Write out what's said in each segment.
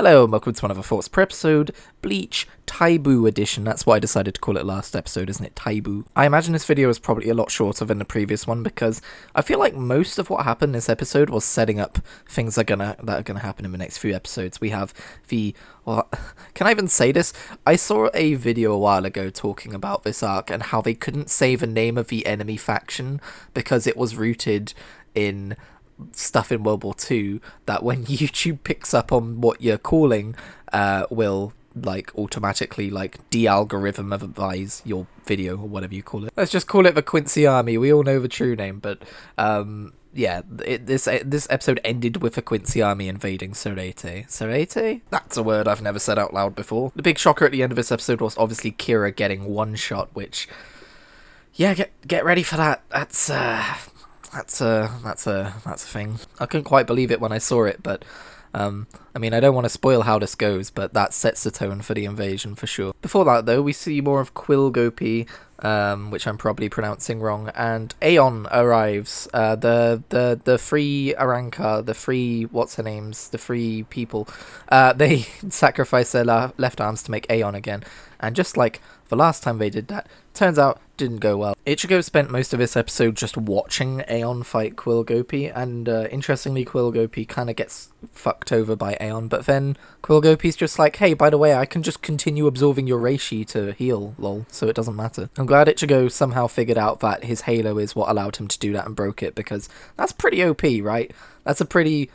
Hello and welcome to another Thoughts per episode, Bleach, TYBW edition. That's what I decided to call it last episode, isn't it? TYBW. I imagine this video is probably a lot shorter than the previous one because I feel like most of what happened in this episode was setting up things that are gonna happen in the next few episodes. We have can I even say this? I saw a video a while ago talking about this arc and how they couldn't say the name of the enemy faction because it was rooted in stuff in World War II that when YouTube picks up on what you're calling will automatically de-algorithmize your video or whatever you call it. Let's just call it the Quincy Army. We all know the true name, but this episode ended with the Quincy Army invading Sorete. Sorete? That's a word I've never said out loud before. The big shocker at the end of this episode was obviously Kira getting one shot, which get ready for that. That's a thing. I couldn't quite believe it when I saw it, but I mean, I don't want to spoil how this goes, but that sets the tone for the invasion for sure. Before that, though, we see more of Quilgopi, which I'm probably pronouncing wrong, and Aeon arrives. The free Aranka, the free what's-her-names, the free people. They sacrifice their left arms to make Aeon again, and just like the last time they did that, turns out didn't go well. Ichigo spent most of this episode just watching Aeon fight Quilgopi, and interestingly, Quilgopi kind of gets fucked over by Aeon, but then Quilgopi's just like, hey, by the way, I can just continue absorbing your reishi to heal, lol, so it doesn't matter. I'm glad Ichigo somehow figured out that his halo is what allowed him to do that and broke it, because that's pretty OP, right? That's a pretty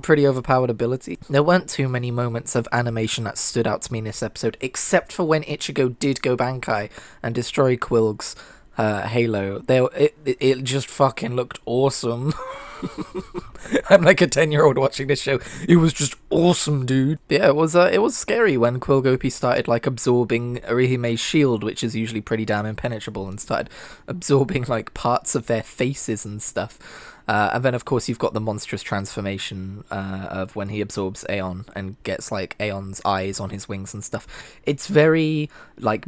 overpowered ability. There weren't too many moments of animation that stood out to me in this episode, except for when Ichigo did go Bankai and destroy Quilg's halo. It just fucking looked awesome. I'm like a 10-year-old watching this show. It was just awesome, dude. Yeah, it was scary when Quilgopi started absorbing Orihime's shield, which is usually pretty damn impenetrable, and started absorbing parts of their faces and stuff. And then, of course, you've got the monstrous transformation of when he absorbs Aeon and gets, Aeon's eyes on his wings and stuff. It's very,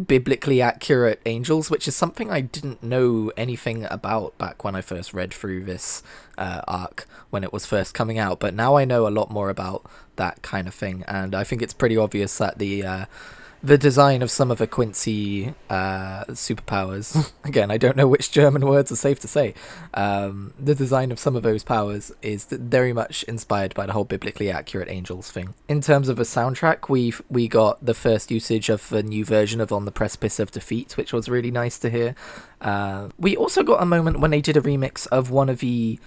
biblically accurate angels, which is something I didn't know anything about back when I first read through this arc when it was first coming out. But now I know a lot more about that kind of thing, and I think it's pretty obvious that the design of some of the Quincy superpowers, again, I don't know which German words are safe to say, the design of some of those powers is very much inspired by the whole biblically accurate angels thing. In terms of a soundtrack, we got the first usage of the new version of On the Precipice of Defeat, which was really nice to hear. We also got a moment when they did a remix of one of the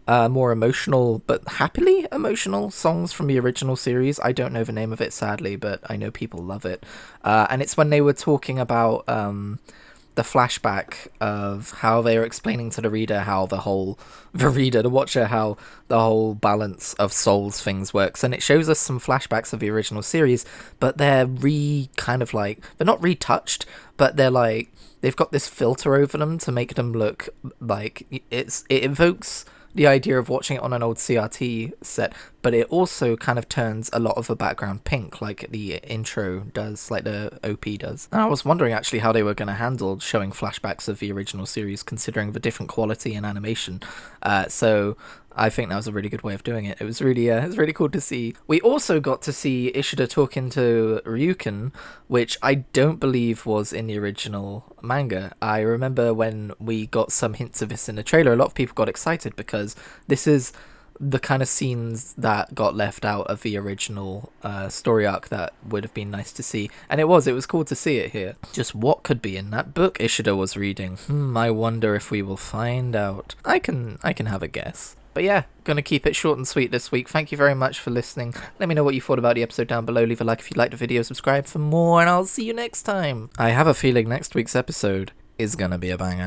more emotional but happily emotional songs from the original series. I don't know the name of it, sadly, but I know people love it. And it's when they were talking about the flashback of how they were explaining to the reader how the watcher, how the whole balance of souls things works. And it shows us some flashbacks of the original series, but they're they're not retouched, but they've got this filter over them to make them look like it evokes the idea of watching it on an old CRT set, but it also kind of turns a lot of the background pink, like the intro does, like the OP does. And I was wondering actually how they were going to handle showing flashbacks of the original series, considering the different quality and animation. So I think that was a really good way of doing it. It was really cool to see. We also got to see Ishida talking to Ryukin, which I don't believe was in the original manga. I remember when we got some hints of this in the trailer, a lot of people got excited because this is the kind of scenes that got left out of the original story arc that would have been nice to see. And it was cool to see it here. Just what could be in that book Ishida was reading? I wonder if we will find out. I can have a guess. But yeah, gonna keep it short and sweet this week. Thank you very much for listening. Let me know what you thought about the episode down below. Leave a like if you liked the video, subscribe for more, and I'll see you next time. I have a feeling next week's episode is gonna be a banger.